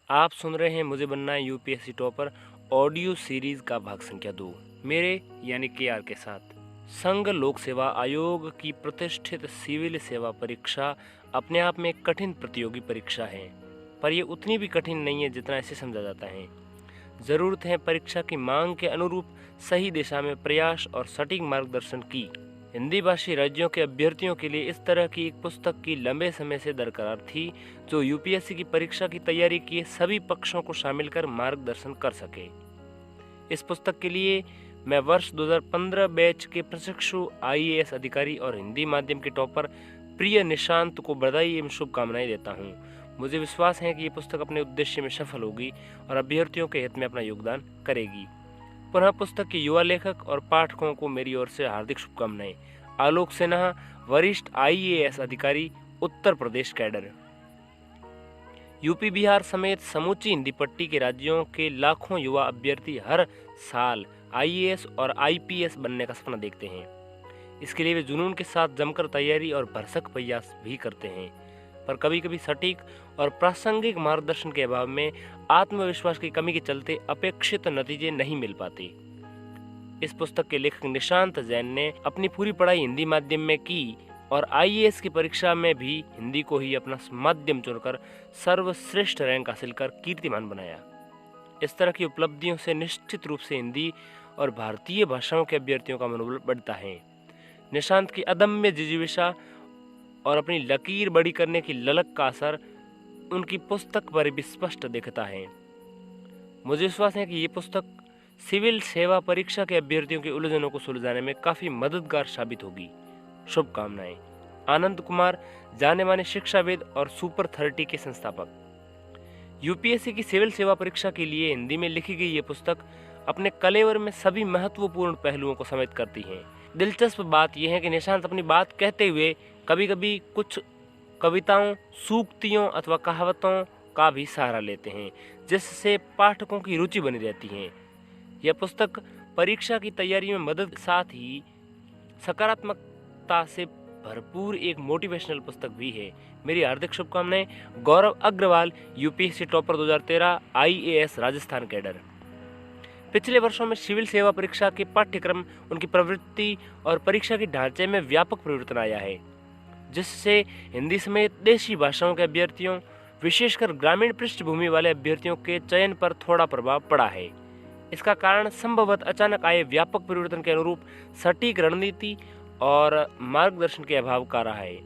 आप सुन रहे हैं मुझे बनना है यूपीएससी टॉपर ऑडियो सीरीज का भाग संख्या 2 मेरे यानी केआर के साथ। संघ लोक सेवा आयोग की प्रतिष्ठित सिविल सेवा परीक्षा अपने आप में एक कठिन प्रतियोगी परीक्षा है, पर यह उतनी भी कठिन नहीं है जितना इसे समझा जाता है। जरूरत है परीक्षा की मांग के अनुरूप सही दिशा में प्रयास और सटीक मार्गदर्शन की। हिंदी भाषी राज्यों के अभ्यर्थियों के लिए इस तरह की एक पुस्तक की लंबे समय से दरकार थी, जो यूपीएससी की परीक्षा की तैयारी किए सभी पक्षों को शामिल कर मार्गदर्शन कर सके। इस पुस्तक के लिए मैं वर्ष 2015 बैच के प्रशिक्षु आईएएस अधिकारी और हिंदी माध्यम के टॉपर प्रिय निशांत को बधाई एवं शुभकामनाएं देता हूं। मुझे विश्वास है कि ये पुस्तक अपने उद्देश्य में सफल होगी और अभ्यर्थियों के हित में अपना योगदान करेगी। पुनः पुस्तक के युवा लेखक और पाठकों को मेरी ओर से हार्दिक शुभकामनाएं। आलोक सिन्हा, वरिष्ठ आईएएस अधिकारी, उत्तर प्रदेश कैडर। यूपी बिहार समेत समूची हिंदी पट्टी के राज्यों के लाखों युवा अभ्यर्थी हर साल आईएएस और आईपीएस बनने का सपना देखते हैं। इसके लिए वे जुनून के साथ जमकर तैयारी और भरसक प्रयास भी करते हैं, पर कभी कभी सटीक और प्रासंगिक मार्गदर्शन के अभाव में आत्मविश्वास की कमी के चलते अपेक्षित नतीजे नहीं मिल पाते। इस पुस्तक के लेखक निशांत जैन ने अपनी पूरी पढ़ाई हिंदी माध्यम में की और आईएएस की परीक्षा में भी हिंदी को ही अपना माध्यम चुनकर सर्वश्रेष्ठ रैंक हासिल कर कीर्तिमान बनाया। इस तरह की उपलब्धियों से निश्चित रूप से हिंदी और भारतीय भाषाओं के अभ्यर्थियों का मनोबल बढ़ता है। निशांत की अदम्य जिजीविषा और अपनी लकीर बड़ी करने की ललक का असर उनकी पुस्तक पर भी स्पष्ट दिखता है। मुझे विश्वास है कि ये पुस्तक सिविल सेवा परीक्षा के अभ्यर्थियों के उलझनों को सुलझाने में काफी मददगार साबित होगी। शुभकामनाएं। आनंद कुमार, जाने माने शिक्षाविद और सुपर 30 के संस्थापक। यूपीएससी की सिविल सेवा परीक्षा के लिए हिंदी में लिखी गई ये पुस्तक अपने कलेवर में सभी महत्वपूर्ण पहलुओं को समेत करती है। दिलचस्प बात यह है कि निशांत अपनी बात कहते हुए कभी कभी कुछ कविताओं, सूक्तियों अथवा कहावतों का भी सहारा लेते हैं, जिससे पाठकों की रुचि बनी रहती है। यह पुस्तक परीक्षा की तैयारी में मदद के साथ ही सकारात्मकता से भरपूर एक मोटिवेशनल पुस्तक भी है। मेरी हार्दिक शुभकामनाएं। Gaurav Agrawal, UPSC topper 2013, IAS Rajasthan cadre. पिछले वर्षों में सिविल सेवा परीक्षा के पाठ्यक्रम, उनकी प्रवृत्ति और परीक्षा के ढांचे में व्यापक परिवर्तन आया है, जिससे हिंदी समेत देशी भाषाओं के अभ्यर्थियों, विशेषकर ग्रामीण पृष्ठभूमि वाले अभ्यर्थियों के चयन पर थोड़ा प्रभाव पड़ा है। इसका कारण संभवतः अचानक आए व्यापक परिवर्तन के अनुरूप सटीक रणनीति और मार्गदर्शन के अभाव का रहा है।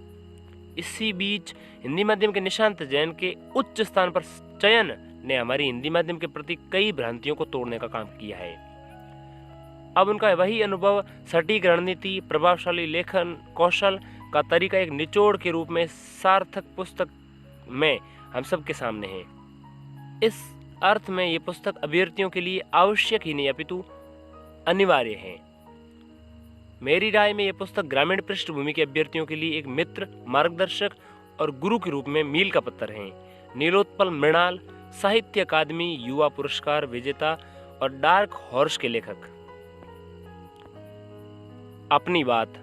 इसी बीच हिंदी माध्यम के निशांत जैन के उच्च स्थान पर चयन ने हमारी हिंदी माध्यम के प्रति कई भ्रांतियों को तोड़ने का काम किया है। अब उनका वही अनुभव, सटीक रणनीति, प्रभावशाली लेखन कौशल का तरीका एक निचोड़ के रूप में सार्थक पुस्तक में हम सबके सामने है। इस अर्थ में ये पुस्तक अभ्यर्थियों के लिए आवश्यक ही नहीं अपितु अनिवार्य है। मेरी राय में यह पुस्तक ग्रामीण पृष्ठभूमि के अभ्यर्थियों के लिए एक मित्र, मार्गदर्शक और गुरु के रूप में मील का पत्थर है। नीलोत्पल मृणाल, साहित्य अकादमी युवा पुरस्कार विजेता और डार्क हॉर्स के लेखक। अपनी बात।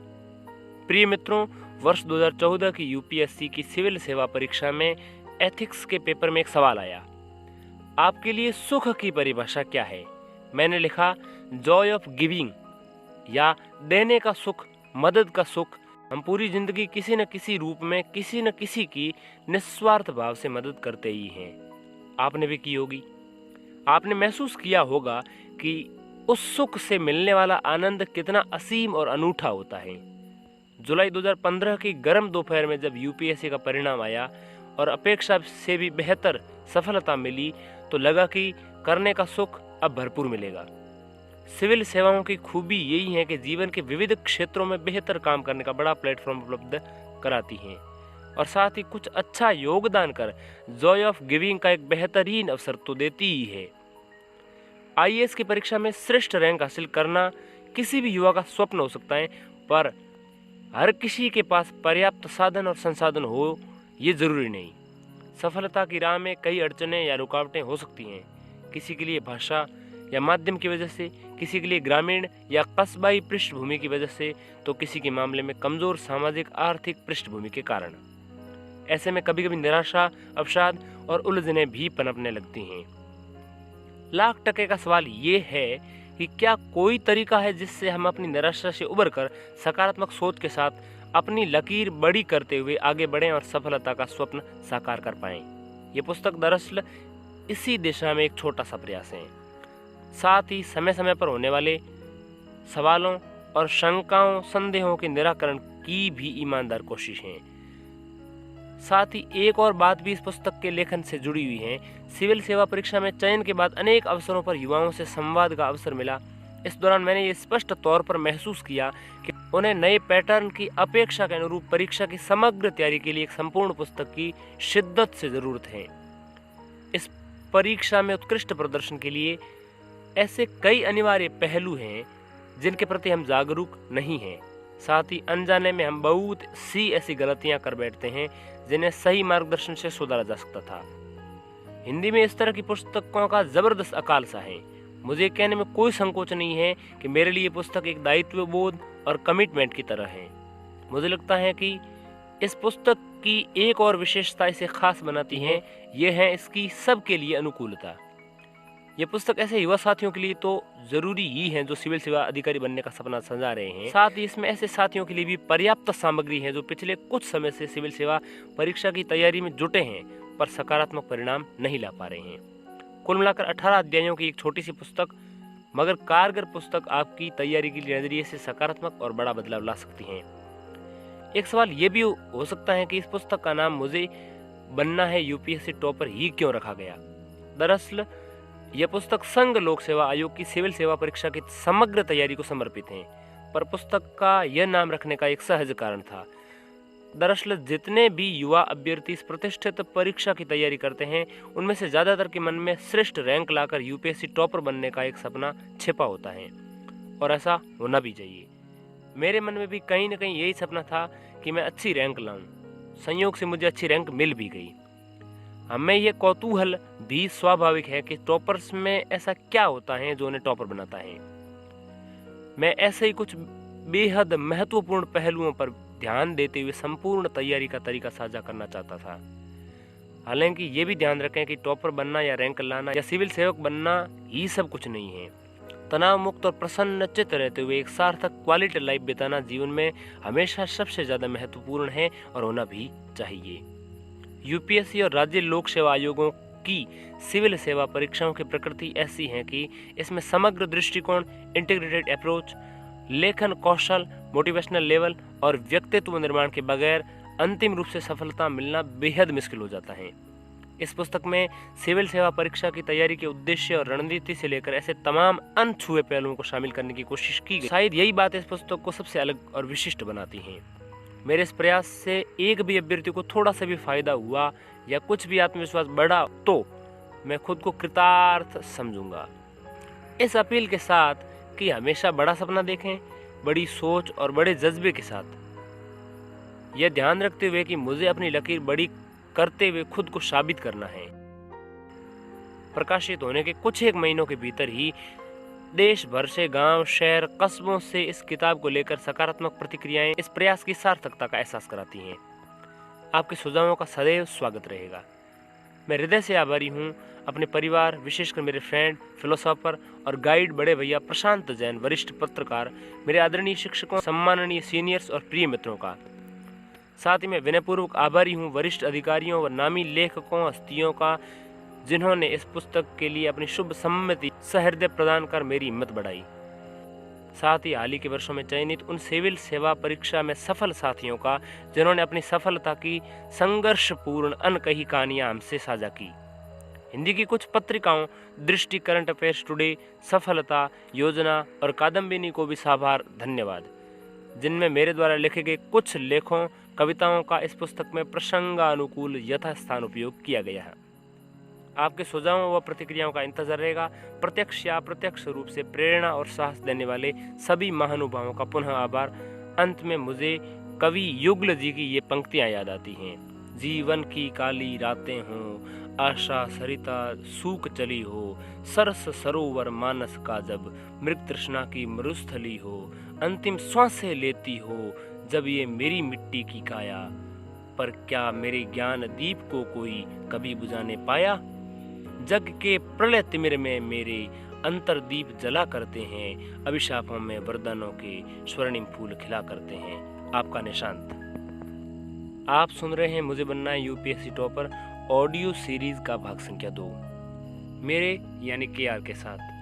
प्रिय मित्रों, वर्ष 2014 की यूपीएससी की सिविल सेवा परीक्षा में एथिक्स के पेपर में एक सवाल आया, आपके लिए सुख की परिभाषा क्या है? मैंने लिखा, जॉय ऑफ गिविंग, या देने का सुख, मदद का सुख। हम पूरी जिंदगी किसी न किसी रूप में किसी न किसी की निस्वार्थ भाव से मदद करते ही हैं। आपने भी की होगी। आपने महसूस किया होगा कि उस सुख से मिलने वाला आनंद कितना असीम और अनूठा होता है। जुलाई 2015 की गर्म दोपहर में जब यूपीएससी का परिणाम आया और अपेक्षा से भी बेहतर सफलता मिली, तो लगा कि करने का सुख अब भरपूर मिलेगा। सिविल सेवाओं की खूबी यही है कि जीवन के विविध क्षेत्रों में बेहतर काम करने का बड़ा प्लेटफॉर्म उपलब्ध कराती हैं और साथ ही कुछ अच्छा योगदान कर जॉय ऑफ गिविंग का एक बेहतरीन अवसर तो देती ही है। आईएएस की परीक्षा में श्रेष्ठ रैंक हासिल करना किसी भी युवा का स्वप्न हो सकता है, पर हर किसी के पास पर्याप्त साधन और संसाधन हो ये जरूरी नहीं। सफलता की राह में कई अड़चनें या रुकावटें हो सकती हैं। किसी के लिए भाषा या माध्यम की वजह से, किसी के लिए ग्रामीण या कस्बाई पृष्ठभूमि की वजह से, तो किसी के मामले में कमजोर सामाजिक आर्थिक पृष्ठभूमि के कारण। ऐसे में कभी कभी निराशा, अवसाद और उलझनें भी पनपने लगती हैं। लाख टके का सवाल ये है कि क्या कोई तरीका है जिससे हम अपनी निराशा से उबरकर सकारात्मक सोच के साथ अपनी लकीर बड़ी करते हुए आगे बढ़ें और सफलता का स्वप्न साकार कर पाएं। ये पुस्तक दरअसल इसी दिशा में एक छोटा सा प्रयास है। साथ ही समय समय पर होने वाले सवालों और शंकाओं संदेहों के निराकरण की भी ईमानदार कोशिश है। साथ ही एक और बात भी इस पुस्तक के लेखन से जुड़ी हुई है। सिविल सेवा परीक्षा में चयन के बाद अनेक अवसरों पर युवाओं से संवाद का अवसर मिला। इस दौरान मैंने ये स्पष्ट तौर पर महसूस किया कि उन्हें नए पैटर्न की अपेक्षा के अनुरूप परीक्षा की समग्र तैयारी के लिए एक संपूर्ण पुस्तक की शिद्दत से जरूरत है। इस परीक्षा में उत्कृष्ट प्रदर्शन के लिए ऐसे कई अनिवार्य पहलू हैं जिनके प्रति हम जागरूक नहीं हैं। साथ ही अनजाने में हम बहुत सी ऐसी गलतियां कर बैठते हैं जिन्हें सही मार्गदर्शन से सुधारा जा सकता था। हिंदी में इस तरह की पुस्तकों का जबरदस्त अकाल सा है। मुझे कहने में कोई संकोच नहीं है कि मेरे लिए पुस्तक एक दायित्व बोध और कमिटमेंट की तरह है। मुझे लगता है कि इस पुस्तक की एक और विशेषता इसे खास बनाती है, यह है इसकी सबके लिए अनुकूलता। यह पुस्तक ऐसे युवा साथियों के लिए तो जरूरी ही है जो सिविल सेवा अधिकारी बनने का सपना सजा रहे हैं। साथ ही इसमें ऐसे साथियों के लिए भी पर्याप्त सामग्री है जो पिछले कुछ समय से सिविल सेवा परीक्षा की तैयारी में जुटे हैं पर सकारात्मक परिणाम नहीं ला पा रहे हैं। कुल मिलाकर 18 अध्यायों की एक छोटी सी पुस्तक मगर कारगर पुस्तक आपकी तैयारी के नजरिए से सकारात्मक और बड़ा बदलाव ला सकती है। एक सवाल ये भी हो सकता है कि इस पुस्तक का नाम मुझे बनना है यूपीएससी टॉपर ही क्यों रखा गया। दरअसल यह पुस्तक संघ लोक सेवा आयोग की सिविल सेवा परीक्षा की समग्र तैयारी को समर्पित है, पर पुस्तक का यह नाम रखने का एक सहज कारण था। दरअसल जितने भी युवा अभ्यर्थी इस प्रतिष्ठित परीक्षा की तैयारी करते हैं उनमें से ज्यादातर के मन में श्रेष्ठ रैंक लाकर यूपीएससी टॉपर बनने का एक सपना छिपा होता है और ऐसा होना भी चाहिए। मेरे मन में भी कहीं न कहीं यही सपना था कि मैं अच्छी रैंक लाऊं। संयोग से मुझे अच्छी रैंक मिल भी गई। हमें यह कौतूहल भी स्वाभाविक है कि टॉपर्स में ऐसा क्या होता है जो उन्हें टॉपर बनाता है। मैं ऐसे ही कुछ बेहद महत्वपूर्ण पहलुओं पर ध्यान देते हुए संपूर्ण तैयारी का तरीका साझा करना चाहता था। हालांकि ये भी ध्यान रखें कि टॉपर बनना या रैंक लाना या सिविल सेवक बनना ही सब कुछ नहीं है। तनाव मुक्त और प्रसन्न चित्त रहते हुए एक सार्थक क्वालिटी लाइफ बिताना जीवन में हमेशा सबसे ज्यादा महत्वपूर्ण है और होना भी चाहिए। यूपीएससी और राज्य लोक सेवा आयोगों की सिविल सेवा परीक्षाओं की प्रकृति ऐसी है कि इसमें समग्र दृष्टिकोण, इंटीग्रेटेड अप्रोच, लेखन कौशल, मोटिवेशनल लेवल और व्यक्तित्व निर्माण के बगैर अंतिम रूप से सफलता मिलना बेहद मुश्किल हो जाता है। इस पुस्तक में सिविल सेवा परीक्षा की तैयारी के उद्देश्य और रणनीति से लेकर ऐसे तमाम अनछुए पहलुओं को शामिल करने की कोशिश की गई। शायद यही बात इस पुस्तक को सबसे अलग और विशिष्ट बनाती है। मेरे इस प्रयास से एक भी अभ्यर्थी को थोड़ा सा भी फायदा हुआ या कुछ भी आत्मविश्वास बढ़ा तो मैं खुद को कृतार्थ समझूंगा। इस अपील के साथ कि हमेशा बड़ा सपना देखें, बड़ी सोच और बड़े जज्बे के साथ, यह ध्यान रखते हुए कि मुझे अपनी लकीर बड़ी करते हुए खुद को साबित करना है। प्रकाशित होने के कुछ एक महीनों के भीतर ही देश भर से गांव, शहर, कस्बों से इस किताब को लेकर सकारात्मक प्रतिक्रियाएं इस प्रयास की सार्थकता का एहसास कराती हैं। आपके सुझावों का सदैव स्वागत रहेगा। मैं हृदय से आभारी हूँ अपने परिवार, विशेषकर मेरे फ्रेंड, फिलोसोफर और गाइड बड़े भैया प्रशांत जैन, वरिष्ठ पत्रकार, मेरे आदरणीय शिक्षकों, सम्माननीय सीनियर्स और प्रिय मित्रों का। साथ ही मैं विनयपूर्वक आभारी हूँ वरिष्ठ अधिकारियों व नामी लेखकों, हस्तियों का जिन्होंने इस पुस्तक के लिए अपनी शुभ सम्मति सहृदय प्रदान कर मेरी हिम्मत बढ़ाई। साथ ही हाल ही के वर्षों में चयनित उन सिविल सेवा परीक्षा में सफल साथियों का जिन्होंने अपनी सफलता की संघर्षपूर्ण अनकही कहानियां हमसे साझा की। हिंदी की कुछ पत्रिकाओं दृष्टि, करंट अफेयर्स टुडे, सफलता, योजना और कादम्बिनी को भी साभार धन्यवाद, जिनमें मेरे द्वारा लिखे गए कुछ लेखों, कविताओं का इस पुस्तक में प्रसंगानुकूल यथास्थान उपयोग किया गया है। आपके सुझावों व प्रतिक्रियाओं का इंतजार रहेगा। प्रत्यक्ष या अप्रत्यक्ष रूप से प्रेरणा और साहस देने वाले सभी महानुभावों का पुनः आभार। अंत में मुझे कवि युगल जी की ये पंक्तियां याद आती हैं। जीवन की काली रातें हों, आशा सरिता सूख चली हो, सरस सरोवर मानस का जब मृग तृष्णा की मरुस्थली हो, अंतिम श्वासें लेती हो जब ये मेरी मिट्टी की काया, पर क्या मेरे ज्ञान दीप को कोई कभी बुझाने पाया? जग के प्रलय तिमिर में मेरे अंतरदीप जला करते हैं, अभिशापों में वरदानों के स्वर्णिम फूल खिला करते हैं। आपका निशांत। आप सुन रहे हैं मुझे बनना है यूपीएससी टॉपर ऑडियो सीरीज का भाग संख्या 2, मेरे यानी के आर के साथ।